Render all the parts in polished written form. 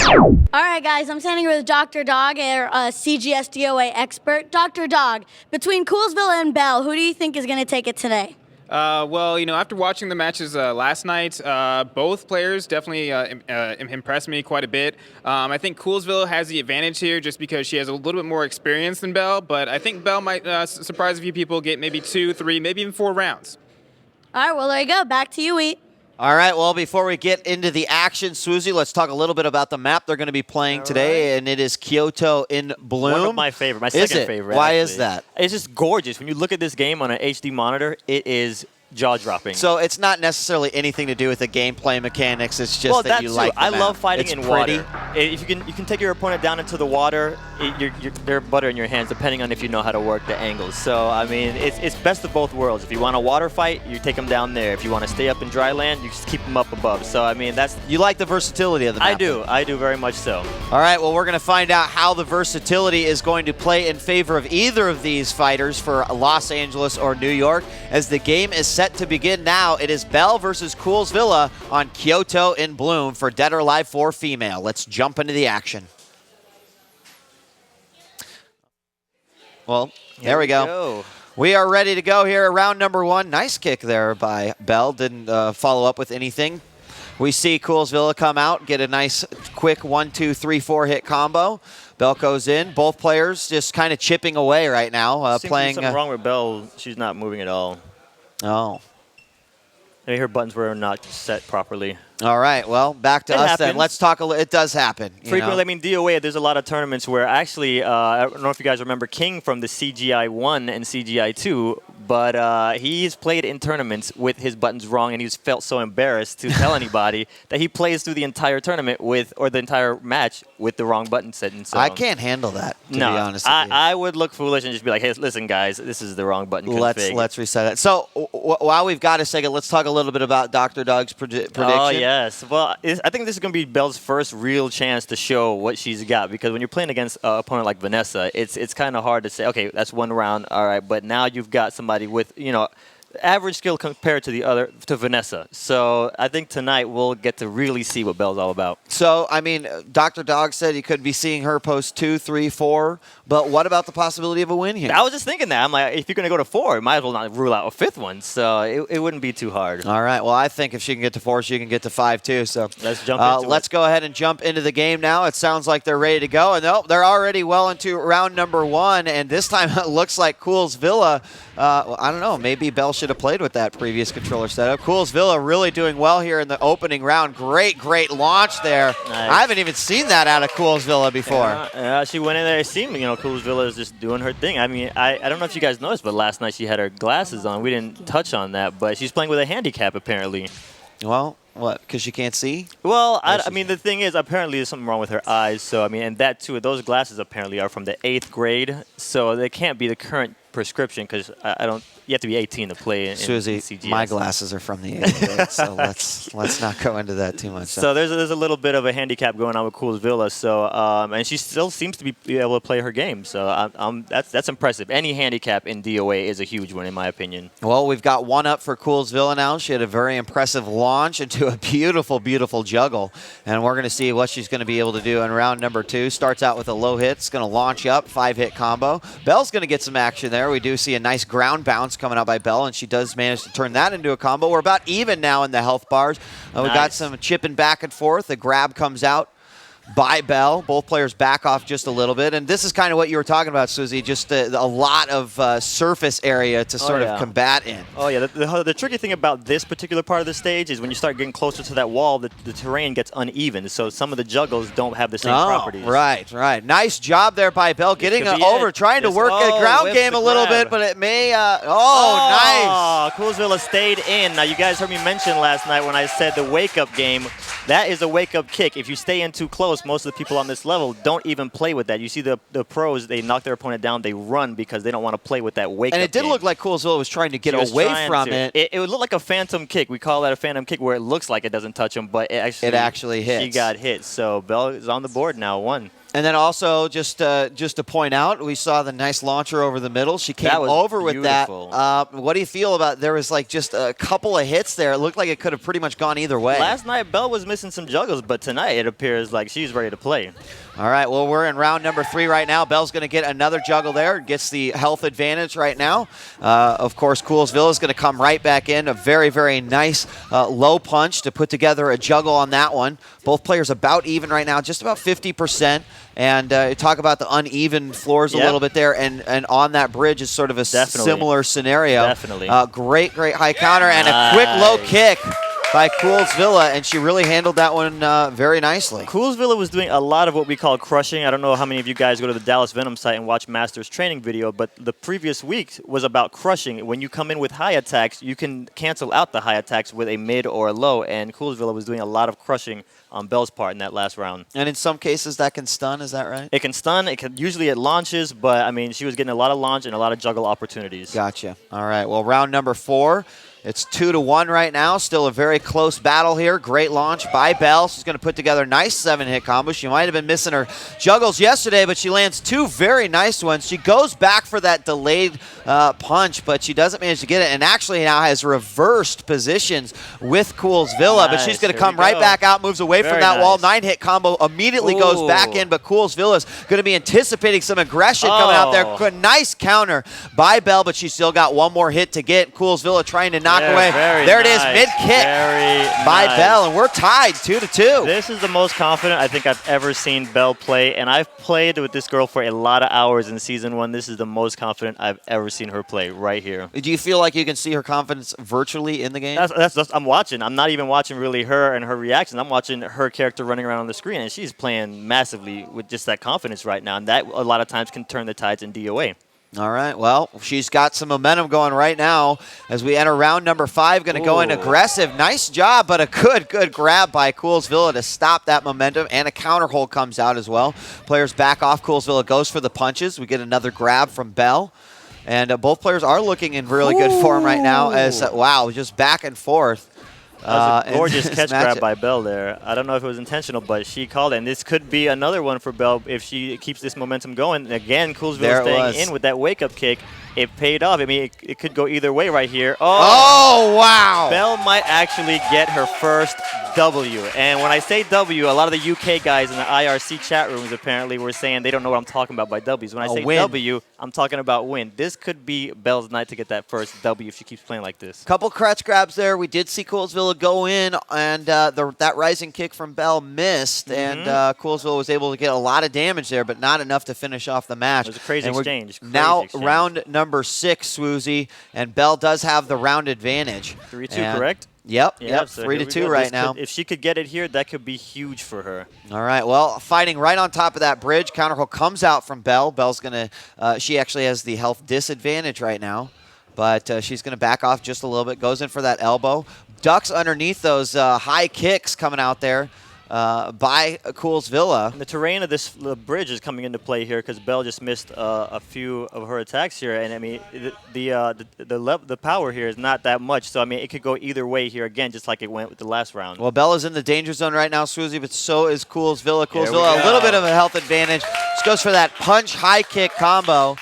All right, guys, I'm standing with Dr. Dog, our CGS DOA expert. Dr. Dog, between Coolsvilla and Belle, who do you think is going to take it today? Well, after watching the matches last night, both players definitely impressed me quite a bit. I think Coolsvilla has the advantage here just because she has a little bit more experience than Belle, but I think Belle might surprise a few people, get maybe 2, 3, maybe even 4 rounds. All right, well, there you go. Back to you, Wheat. All right, well, before we get into the action, Susie, let's talk a little bit about the map they're going to be playing today, and it is Kyoto in Bloom. One of my favorite, my second favorite. Why actually. is that? It's just gorgeous. When you look at this game on an HD monitor, it is jaw-dropping. So it's not necessarily anything to do with the gameplay mechanics. It's just that you like the I map. love fighting it's in pretty. water. If you can take your opponent down into the water, they're butter in your hands, depending on if you know how to work the angles. So I mean, it's best of both worlds. If you want a water fight, you take them down there. If you want to stay up in dry land, you just keep them up above. So I mean, You like the versatility of the map? I do very much so. All right, well, we're going to find out how the versatility is going to play in favor of either of these fighters for Los Angeles or New York as the game is set to begin now. It is Belle versus Coolsvilla on Kyoto in Bloom for Dead or Alive 4 Female. Let's jump into the action. Well, there we go. We are ready to go here. Round number 1. Nice kick there by Belle. Didn't follow up with anything. We see Coolsvilla come out, get a nice quick 1, 2, 3, 4 hit combo. Belle goes in. Both players just kind of chipping away right now. Seems playing. something wrong with Belle. She's not moving at all. Oh. Maybe her buttons were not set properly. All right, well, back to us then. Let's talk it does happen. Frequently, I mean, DOA, there's a lot of tournaments where actually, I don't know if you guys remember King from the CGI 1 and CGI 2, but he's played in tournaments with his buttons wrong, and he's felt so embarrassed to tell anybody that he plays through the entire tournament or the entire match with the wrong button setting. So I can't handle that, to be honest with you. I would look foolish and just be like, hey, listen, guys, this is the wrong button config. Let's reset it. So while we've got a second, let's talk a little bit about Dr. Dog's prediction. Oh, yes. Well, I think this is going to be Belle's first real chance to show what she's got, because when you're playing against an opponent like Vanessa, it's kind of hard to say, okay, that's one round, all right, but now you've got somebody with, average skill compared to Vanessa. So I think tonight we'll get to really see what Belle's all about. So, I mean, Dr. Dog said he could be seeing her post 2, 3, 4, but what about the possibility of a win here? I was just thinking that. I'm like, if you're going to go to 4, you might as well not rule out a 5th one. So it wouldn't be too hard. All right. Well, I think if she can get to 4, she can get to 5 too. So let's jump into let's go ahead and jump into the game now. It sounds like they're ready to go. And they're already well into round number 1. And this time it looks like Coolsvilla, I don't know, maybe Belle should have played with that previous controller setup. Coolsvilla really doing well here in the opening round. Great launch there. Nice. I haven't even seen that out of Coolsvilla before. Yeah, she went in there. It seemed, Coolsvilla is just doing her thing. I mean, I don't know if you guys noticed, but last night she had her glasses on. We didn't touch on that, but she's playing with a handicap apparently. Well, what? Because she can't see? Well, I mean, the thing is, apparently there's something wrong with her eyes. So, I mean, and that too, those glasses apparently are from the 8th grade. So they can't be the current prescription because you have to be 18 to play in Susie, CGS. my glasses are from the 8th grade, so let's not go into that too much. So there's a little bit of a handicap going on with Coolsvilla. So and she still seems to be able to play her game. So that's impressive. Any handicap in DOA is a huge one in my opinion. Well, we've got one up for Coolsvilla now. She had a very impressive launch into a beautiful juggle, and we're going to see what she's going to be able to do in round number 2. Starts out with a low hit. It's going to launch up, 5-hit combo. Belle's going to get some action there. We do see a nice ground bounce coming out by Belle, and she does manage to turn that into a combo. We're about even now in the health bars. We've got some chipping back and forth. The grab comes out by Belle. Both players back off just a little bit. And this is kind of what you were talking about, Susie, just a lot of surface area to sort of combat in. Oh, yeah. The tricky thing about this particular part of the stage is when you start getting closer to that wall, the terrain gets uneven. So some of the juggles don't have the same properties. Right. Nice job there by Belle, getting over, trying to work a ground game a little bit, but it may... nice. Coolsvilla stayed in. Now, you guys heard me mention last night when I said the wake-up game. That is a wake-up kick. If you stay in too close, most of the people on this level don't even play with that. You see the pros, they knock their opponent down, they run because they don't want to play with that wake-up And it did game. look like Coolsvilla was trying to get away from it. It would look like a phantom kick. We call that a phantom kick where it looks like it doesn't touch him, but it actually hits. She got hit. So Belle is on the board now, 1. And then also, just to point out, we saw the nice launcher over the middle. She came over with beautiful. that. What do you feel about, there was like just a couple of hits there. It looked like it could have pretty much gone either way. Last night, Belle was missing some juggles, but tonight it appears like she's ready to play. All right, well, we're in round number 3 right now. Belle's going to get another juggle there, gets the health advantage right now. Of course, Coolsvilla is going to come right back in. A very, very nice low punch to put together a juggle on that one. Both players about even right now, just about 50%. And talk about the uneven floors a little bit there. And on that bridge is sort of a similar scenario. Definitely. Great high counter and a quick low kick by Coolsvilla, and she really handled that one very nicely. Coolsvilla was doing a lot of what we call crushing. I don't know how many of you guys go to the Dallas Venom site and watch Master's training video, but the previous week was about crushing. When you come in with high attacks, you can cancel out the high attacks with a mid or a low, and Coolsvilla was doing a lot of crushing on Belle's part in that last round. And in some cases, that can stun, is that right? It can stun. Usually it launches, but, I mean, she was getting a lot of launch and a lot of juggle opportunities. Gotcha. All right, well, round number 4. It's 2-1 right now. Still a very close battle here. Great launch by Belle. She's going to put together a nice 7-hit combo. She might have been missing her juggles yesterday, but she lands 2 very nice ones. She goes back for that delayed punch, but she doesn't manage to get it, and actually now has reversed positions with Coolsvilla. But she's going to come right back out, moves away from that wall. 9-hit combo immediately goes back in, but Coolsvilla's going to be anticipating some aggression coming out there. Good, nice counter by Belle, but she's still got one more hit to get. Coolsvilla trying to knock away. There it is, mid-kick by Belle, and we're tied 2-2. This is the most confident I think I've ever seen Belle play, and I've played with this girl for a lot of hours in Season 1. This is the most confident I've ever seen her play right here. Do you feel like you can see her confidence virtually in the game? That's I'm watching. I'm not even watching really her and her reactions. I'm watching her character running around on the screen, and she's playing massively with just that confidence right now, and that a lot of times can turn the tides in DOA. All right, well, she's got some momentum going right now as we enter round number 5. Going to go in aggressive. Nice job, but a good grab by Coolsvilla to stop that momentum, and a counter hold comes out as well. Players back off. Coolsvilla goes for the punches. We get another grab from Belle. And both players are looking in really good form right now as, wow, just back and forth. That was a gorgeous catch grab by Belle there. I don't know if it was intentional, but she called it. And this could be another one for Belle if she keeps this momentum going. And again, Coolsville staying in with that wake-up kick. It paid off. I mean, it could go either way right here. Oh, wow. Belle might actually get her first W. And when I say W, a lot of the UK guys in the IRC chat rooms apparently were saying they don't know what I'm talking about by W's. When I say W, I'm talking about win. This could be Belle's night to get that first W if she keeps playing like this. Couple crutch grabs there. We did see Coolsvilla go in, and that rising kick from Belle missed, and Coolsvilla was able to get a lot of damage there, but not enough to finish off the match. It was a crazy exchange. Round number 6, Swoozy, and Belle does have the round advantage. 3-2, correct? Yep, so 3-2 right now. If she could get it here, that could be huge for her. All right, well, fighting right on top of that bridge. Counterhold comes out from Belle. Belle's going to, she actually has the health disadvantage right now, but she's going to back off just a little bit, goes in for that elbow. Ducks underneath those high kicks coming out there by Coolsvilla. And the terrain of this bridge is coming into play here because Belle just missed a few of her attacks here, and I mean the power here is not that much, so I mean it could go either way here again, just like it went with the last round. Well, Belle is in the danger zone right now, Swoozy, but so is Coolsvilla. Coolsvilla a little bit of a health advantage. Just goes for that punch high kick combo.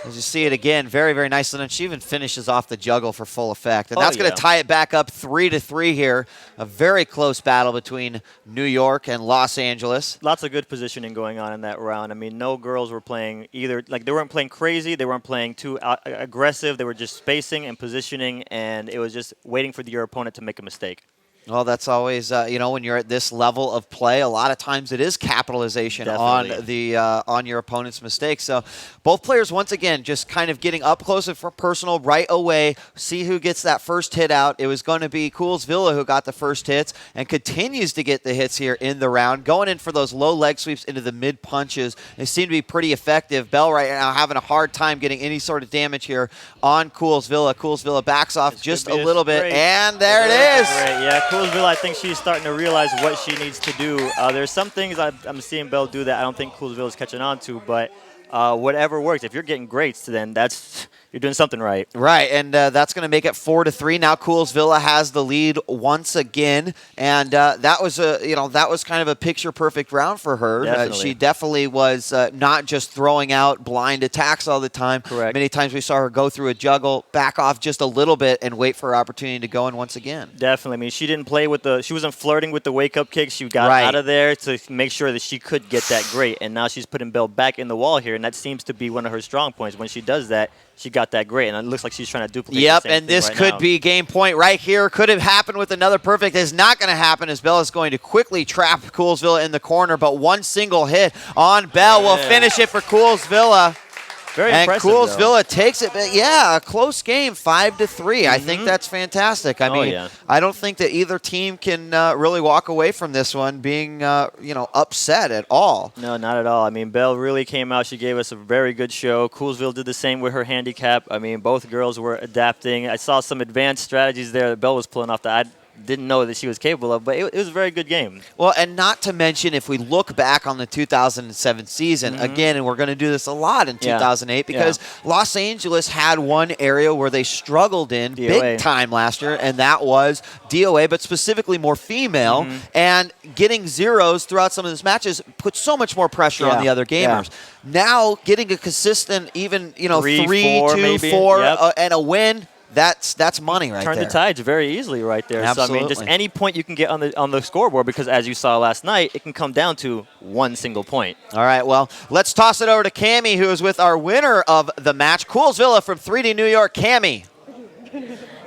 As you see it again, very, very nice. And then she even finishes off the juggle for full effect. And that's going to tie it back up 3-3 here. A very close battle between New York and Los Angeles. Lots of good positioning going on in that round. I mean, no girls were playing either. Like, they weren't playing crazy. They weren't playing too aggressive. They were just spacing and positioning, and it was just waiting for your opponent to make a mistake. Well, that's always, when you're at this level of play, a lot of times it is capitalization on your opponent's mistakes. So both players, once again, just kind of getting up close and personal right away. See who gets that first hit out. It was going to be Coolsvilla who got the first hits and continues to get the hits here in the round. Going in for those low leg sweeps into the mid punches. They seem to be pretty effective. Belle right now having a hard time getting any sort of damage here on Coolsvilla. Coolsvilla backs off just a little bit, and there it is. Yeah, Coolsvilla, I think she's starting to realize what she needs to do. There's some things I'm seeing Belle do that I don't think Coolsvilla is catching on to, but whatever works. If you're getting greats, then you're doing something right. Right, and that's going to make it 4-3. Now Coolsvilla has the lead once again, and that was kind of a picture-perfect round for her. Definitely. She definitely was not just throwing out blind attacks all the time. Correct. Many times we saw her go through a juggle, back off just a little bit, and wait for her opportunity to go in once again. Definitely. I mean, she didn't play with she wasn't flirting with the wake-up kick. She got Right. out of there to make sure that she could get that great, and now she's putting Belle back in the wall here, and that seems to be one of her strong points. When she does that, she got that great, and it looks like she's trying to duplicate Yep, the same and thing this right could now. be game point right here. Could have happened with another perfect. It's not going to happen as Belle is going to quickly trap Coolsvilla in the corner, but one single hit on Belle will finish it for Coolsvilla. Very And impressive, Coolsvilla takes it, but yeah, a close game, 5-3. I think that's fantastic. I mean, yeah. I don't think that either team can really walk away from this one being, upset at all. No, not at all. I mean, Belle really came out. She gave us a very good show. Coolsville did the same with her handicap. I mean, both girls were adapting. I saw some advanced strategies there that Belle was pulling off that I didn't know that she was capable of, but it was a very good game. Well, and not to mention, if we look back on the 2007 season, again, and we're going to do this a lot in 2008, because Los Angeles had one area where they struggled in DOA. big time last year, and that was DOA, but specifically more female, and getting zeros throughout some of these matches put so much more pressure on the other gamers. Now, getting a consistent, even, 3, 4, 2, maybe. 4, Yep. and a win, that's money right Turn there. the tides very easily right there. So, I mean, just Absolutely. any point you can get on the scoreboard, because as you saw last night, it can come down to one single point. All right, well, let's toss it over to Cammie, who is with our winner of the match, Coolsvilla from 3D New York. Cammie.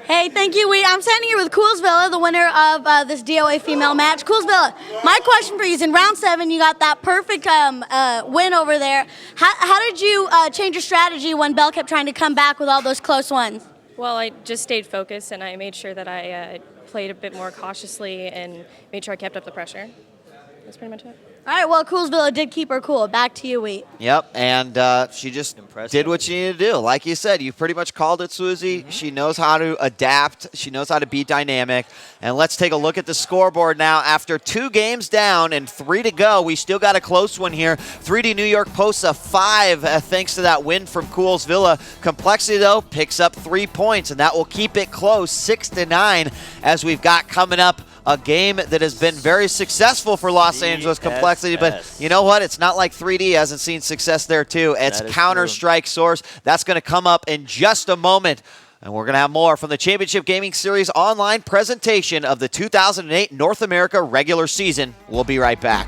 Hey, thank you. I'm standing here with Coolsvilla, the winner of this DOA female match. Coolsvilla, my question for you is, in round 7, you got that perfect win over there. How did you change your strategy when Belle kept trying to come back with all those close ones? Well, I just stayed focused, and I made sure that I played a bit more cautiously and made sure I kept up the pressure. That's pretty much it. All right, well, Coolsvilla did keep her cool. Back to you, Wheat. Yep, and she just Impressive. did what she needed to do. Like you said, you pretty much called it, Susie. She knows how to adapt. She knows how to be dynamic. And let's take a look at the scoreboard now. After 2 games down and 3 to go, we still got a close one here. 3D New York posts a 5 thanks to that win from Coolsvilla. Complexity, though, picks up 3 points, and that will keep it close, 6-9, as we've got coming up a game that has been very successful for Los Angeles Complexity, but you know what? It's not like 3D hasn't seen success there too. It's Counter-Strike Source. That's going to come up in just a moment. And we're going to have more from the Championship Gaming Series online presentation of the 2008 North America regular season. We'll be right back.